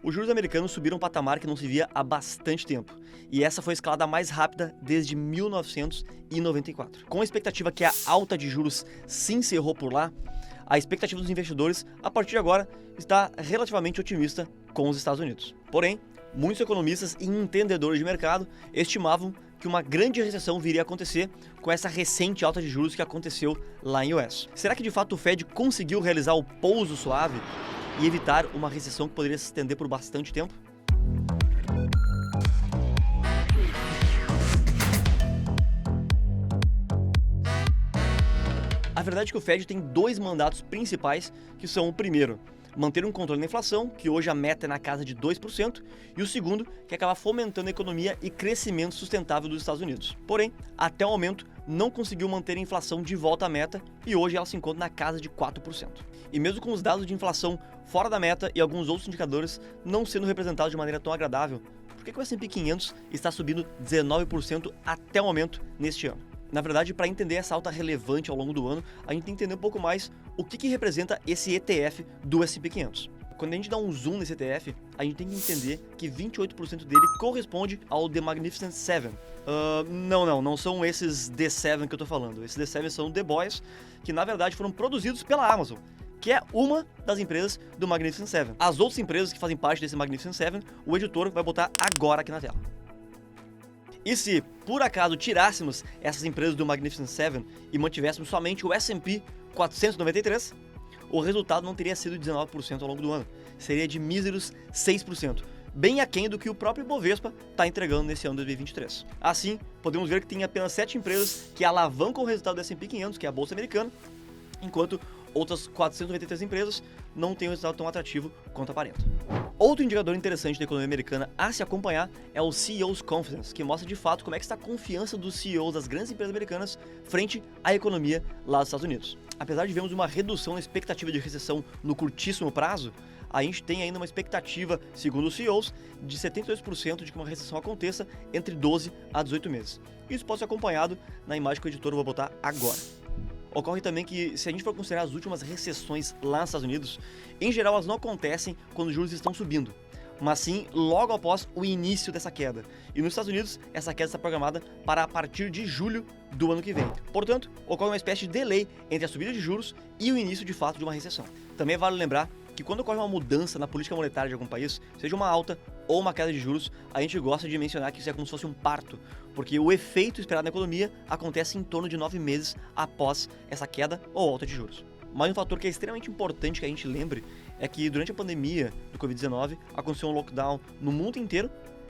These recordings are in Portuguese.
Os juros americanos subiram um patamar que não se via há bastante tempo, e essa foi a escalada mais rápida desde 1994. Com a expectativa que a alta de juros se encerrou por lá, a expectativa dos investidores, a partir de agora, está relativamente otimista com os Estados Unidos. Porém, muitos economistas e entendedores de mercado estimavam que uma grande recessão viria a acontecer com essa recente alta de juros que aconteceu lá em US. Será que de fato o Fed conseguiu realizar o pouso suave e evitar uma recessão que poderia se estender por bastante tempo? A verdade é que o Fed tem dois mandatos principais, que são o primeiro, manter um controle da inflação, que hoje a meta é na casa de 2%, e o segundo, que é acabar fomentando a economia e crescimento sustentável dos Estados Unidos. Porém, até o momento, não conseguiu manter a inflação de volta à meta e hoje ela se encontra na casa de 4%. E mesmo com os dados de inflação fora da meta e alguns outros indicadores não sendo representados de maneira tão agradável, por que o S&P 500 está subindo 19% até o momento neste ano? Na verdade, para entender essa alta relevante ao longo do ano, a gente tem que entender um pouco mais o que representa esse ETF do S&P 500. Quando a gente dá um zoom nesse ETF, a gente tem que entender que 28% dele corresponde ao The Magnificent Seven. Não são esses The Seven que eu tô falando. Esses The Seven são The Boys, que na verdade foram produzidos pela Amazon, que é uma das empresas do Magnificent Seven. As outras empresas que fazem parte desse Magnificent Seven, o editor vai botar agora aqui na tela. E se, por acaso, tirássemos essas empresas do Magnificent Seven e mantivéssemos somente o S&P 493, o resultado não teria sido de 19% ao longo do ano, seria de míseros 6%, bem aquém do que o próprio Bovespa está entregando nesse ano de 2023. Assim, podemos ver que tem apenas 7 empresas que alavancam o resultado do S&P 500, que é a Bolsa Americana, enquanto outras 493 empresas não têm um resultado tão atrativo quanto aparenta. Outro indicador interessante da economia americana a se acompanhar é o CEO's Confidence, que mostra de fato como é que está a confiança dos CEOs das grandes empresas americanas frente à economia lá dos Estados Unidos. Apesar de vermos uma redução na expectativa de recessão no curtíssimo prazo, a gente tem ainda uma expectativa, segundo os CEOs, de 72% de que uma recessão aconteça entre 12 a 18 meses. Isso pode ser acompanhado na imagem que o editor vai botar agora. Ocorre também que, se a gente for considerar as últimas recessões lá nos Estados Unidos, em geral elas não acontecem quando os juros estão subindo, mas sim logo após o início dessa queda. E nos Estados Unidos, essa queda está programada para a partir de julho do ano que vem. Portanto, ocorre uma espécie de delay entre a subida de juros e o início de fato de uma recessão. Também vale lembrar que quando ocorre uma mudança na política monetária de algum país, seja uma alta ou uma queda de juros, a gente gosta de mencionar que isso é como se fosse um parto, porque o efeito esperado na economia acontece em torno de 9 meses após essa queda ou alta de juros. Mas um fator que é extremamente importante que a gente lembre é que durante a pandemia do Covid-19 aconteceu um lockdown no mundo inteiro,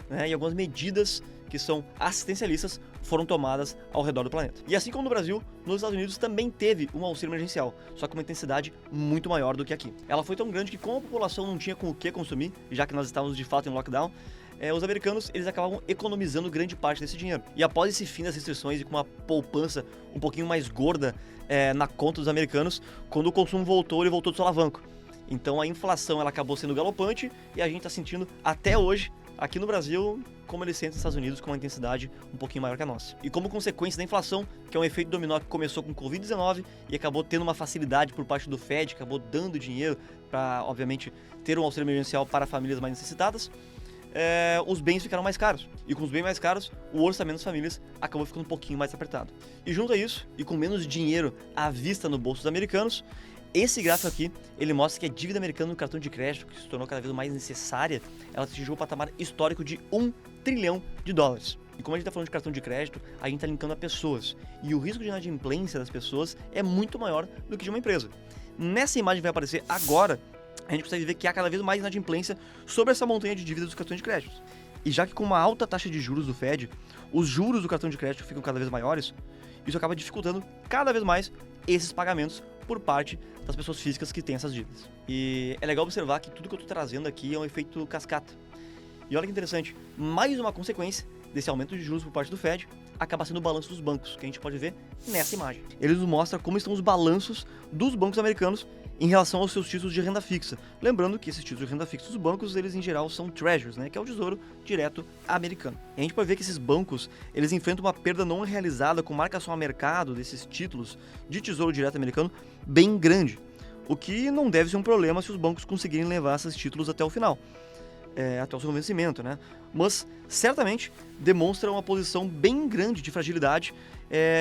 né, e algumas medidas que são assistencialistas foram tomadas ao redor do planeta. E assim como no Brasil, nos Estados Unidos também teve um auxílio emergencial, só com uma intensidade muito maior do que aqui. Ela foi tão grande que, como a população não tinha com o que consumir, já que nós estávamos de fato em lockdown, os americanos eles acabavam economizando grande parte desse dinheiro. E após esse fim das restrições e com uma poupança um pouquinho mais gorda na conta dos americanos, quando o consumo voltou, ele voltou do seu alavanco. Então a inflação ela acabou sendo galopante e a gente está sentindo até hoje, aqui no Brasil, como eles sentem nos Estados Unidos, com uma intensidade um pouquinho maior que a nossa. E como consequência da inflação, que é um efeito dominó que começou com o Covid-19 e acabou tendo uma facilidade por parte do Fed, acabou dando dinheiro para, obviamente, ter um auxílio emergencial para famílias mais necessitadas, os bens ficaram mais caros. E com os bens mais caros, o orçamento das famílias acabou ficando um pouquinho mais apertado. E junto a isso, e com menos dinheiro à vista no bolso dos americanos, esse gráfico aqui, ele mostra que a dívida americana no cartão de crédito, que se tornou cada vez mais necessária, ela atingiu um patamar histórico de $1 trilhão. E como a gente está falando de cartão de crédito, a gente está linkando a pessoas. E o risco de inadimplência das pessoas é muito maior do que de uma empresa. Nessa imagem que vai aparecer agora, a gente consegue ver que há cada vez mais inadimplência sobre essa montanha de dívida dos cartões de crédito. E já que com uma alta taxa de juros do Fed, os juros do cartão de crédito ficam cada vez maiores, isso acaba dificultando cada vez mais esses pagamentos por parte das pessoas físicas que têm essas dívidas. E é legal observar que tudo que eu estou trazendo aqui é um efeito cascata. E olha que interessante, mais uma consequência desse aumento de juros por parte do Fed acaba sendo o balanço dos bancos, que a gente pode ver nessa imagem. Ele nos mostra como estão os balanços dos bancos americanos em relação aos seus títulos de renda fixa. Lembrando que esses títulos de renda fixa dos bancos, eles em geral são treasuries, né, que é o tesouro direto americano. E a gente pode ver que esses bancos, eles enfrentam uma perda não realizada com marcação a mercado desses títulos de tesouro direto americano bem grande, o que não deve ser um problema se os bancos conseguirem levar esses títulos até o final. até o seu vencimento, né? Mas certamente demonstra uma posição bem grande de fragilidade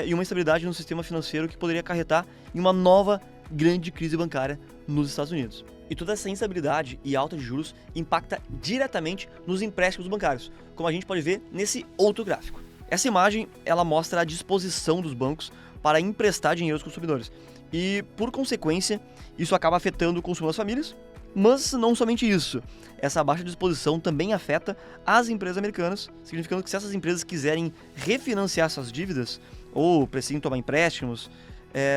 e uma instabilidade no sistema financeiro que poderia acarretar em uma nova grande crise bancária nos Estados Unidos. E toda essa instabilidade e alta de juros impacta diretamente nos empréstimos bancários, como a gente pode ver nesse outro gráfico. Essa imagem ela mostra a disposição dos bancos para emprestar dinheiro aos consumidores. E, por consequência, isso acaba afetando o consumo das famílias, mas não somente isso. Essa baixa disposição também afeta as empresas americanas, significando que se essas empresas quiserem refinanciar suas dívidas ou precisem tomar empréstimos,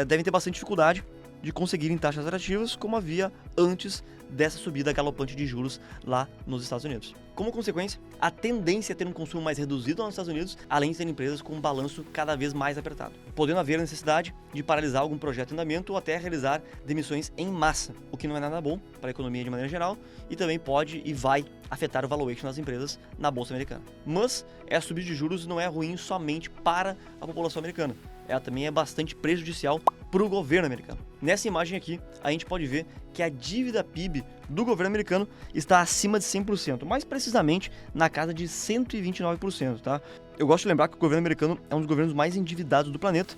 devem ter bastante dificuldade de conseguirem taxas atrativas como havia antes dessa subida galopante de juros lá nos Estados Unidos. Como consequência, a tendência é ter um consumo mais reduzido nos Estados Unidos, além de ter empresas com um balanço cada vez mais apertado, podendo haver a necessidade de paralisar algum projeto em andamento ou até realizar demissões em massa, o que não é nada bom para a economia de maneira geral e também pode e vai afetar o valuation das empresas na bolsa americana. Mas essa subida de juros não é ruim somente para a população americana, ela também é bastante prejudicial para o governo americano. Nessa imagem aqui, a gente pode ver que a dívida PIB do governo americano está acima de 100%, mais precisamente na casa de 129%, tá? Eu gosto de lembrar que o governo americano é um dos governos mais endividados do planeta,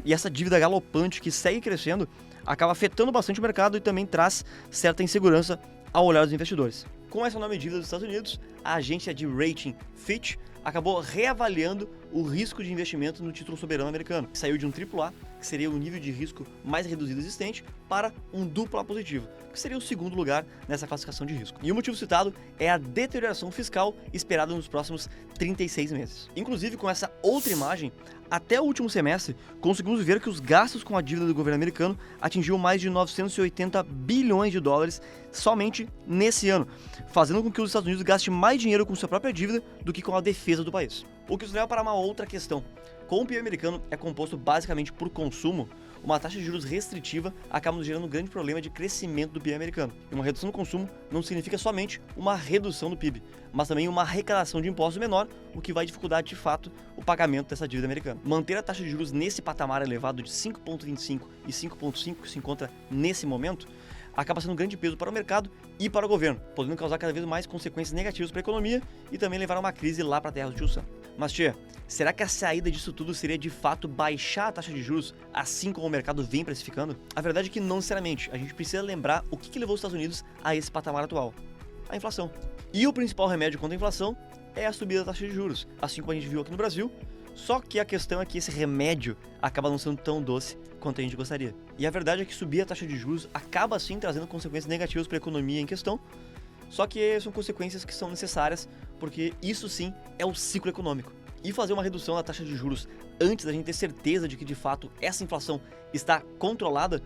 e essa dívida galopante que segue crescendo acaba afetando bastante o mercado e também traz certa insegurança ao olhar dos investidores. Com essa enorme dívida dos Estados Unidos, a agência de rating Fitch acabou reavaliando o risco de investimento no título soberano americano, que saiu de um AAA, que seria o nível de risco mais reduzido existente, para um duplo A positivo, que seria o segundo lugar nessa classificação de risco. E o motivo citado é a deterioração fiscal esperada nos próximos 36 meses. Inclusive, com essa outra imagem, até o último semestre, conseguimos ver que os gastos com a dívida do governo americano atingiu mais de 980 bilhões de dólares somente nesse ano, fazendo com que os Estados Unidos gastem mais dinheiro com sua própria dívida do que com a defesa do país. O que nos leva para uma outra questão. Como o PIB americano é composto basicamente por consumo, uma taxa de juros restritiva acaba nos gerando um grande problema de crescimento do PIB americano. E uma redução do consumo não significa somente uma redução do PIB, mas também uma arrecadação de impostos menor, o que vai dificultar de fato o pagamento dessa dívida americana. Manter a taxa de juros nesse patamar elevado de 5,25 e 5,5 que se encontra nesse momento acaba sendo um grande peso para o mercado e para o governo, podendo causar cada vez mais consequências negativas para a economia e também levar a uma crise lá para a terra do tio Sam. Mas, tia, será que a saída disso tudo seria de fato baixar a taxa de juros, assim como o mercado vem precificando? A verdade é que não necessariamente. A gente precisa lembrar o que levou os Estados Unidos a esse patamar atual: a inflação. E o principal remédio contra a inflação é a subida da taxa de juros, assim como a gente viu aqui no Brasil. Só que a questão é que esse remédio acaba não sendo tão doce quanto a gente gostaria. E a verdade é que subir a taxa de juros acaba sim trazendo consequências negativas para a economia em questão, só que são consequências que são necessárias, porque isso sim é o ciclo econômico. E fazer uma redução da taxa de juros antes da gente ter certeza de que de fato essa inflação está controlada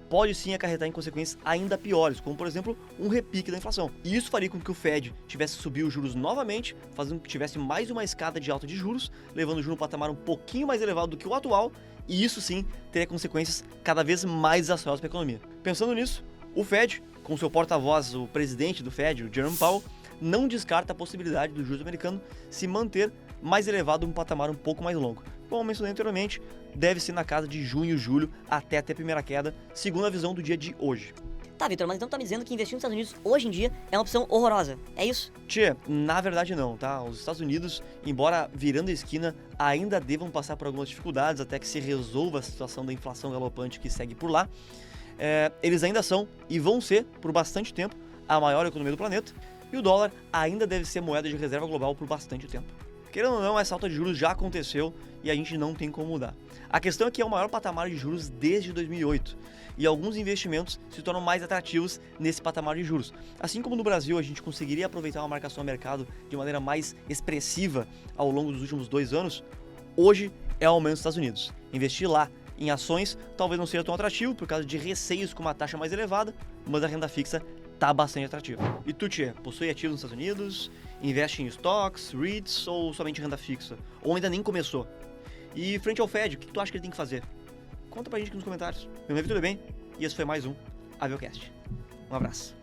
pode sim acarretar em consequências ainda piores, como por exemplo um repique da inflação. E isso faria com que o Fed tivesse que subir os juros novamente, fazendo com que tivesse mais uma escada de alta de juros, levando o juro a um patamar um pouquinho mais elevado do que o atual, e isso sim teria consequências cada vez mais desastrosas para a economia. Pensando nisso, o Fed, com seu porta-voz, o presidente do Fed, o Jerome Powell, não descarta a possibilidade do juros americano se manter mais elevado em um patamar um pouco mais longo. Como mencionei anteriormente, deve ser na casa de junho e julho até a primeira queda, segundo a visão do dia de hoje. Tá, Vitor, mas então tá me dizendo que investir nos Estados Unidos hoje em dia é uma opção horrorosa, é isso? Tchê, na verdade não, tá? Os Estados Unidos, embora virando a esquina, ainda devam passar por algumas dificuldades até que se resolva a situação da inflação galopante que segue por lá. Eles ainda são, e vão ser, por bastante tempo, a maior economia do planeta, e o dólar ainda deve ser moeda de reserva global por bastante tempo. Querendo ou não, essa alta de juros já aconteceu e a gente não tem como mudar. A questão é que é o maior patamar de juros desde 2008 e alguns investimentos se tornam mais atrativos nesse patamar de juros. Assim como no Brasil a gente conseguiria aproveitar uma marcação ao mercado de maneira mais expressiva ao longo dos últimos 2 anos, hoje é o momento dos Estados Unidos. Investir lá em ações talvez não seja tão atrativo por causa de receios com uma taxa mais elevada, mas a renda fixa tá bastante atrativa. E tu, Tchê, possui ativos nos Estados Unidos? Investe em stocks, REITs ou somente renda fixa? Ou ainda nem começou? E frente ao Fed, o que tu acha que ele tem que fazer? Conta pra gente aqui nos comentários. Meu nome é Vitor, tudo bem? E esse foi mais um Aviocast. Um abraço.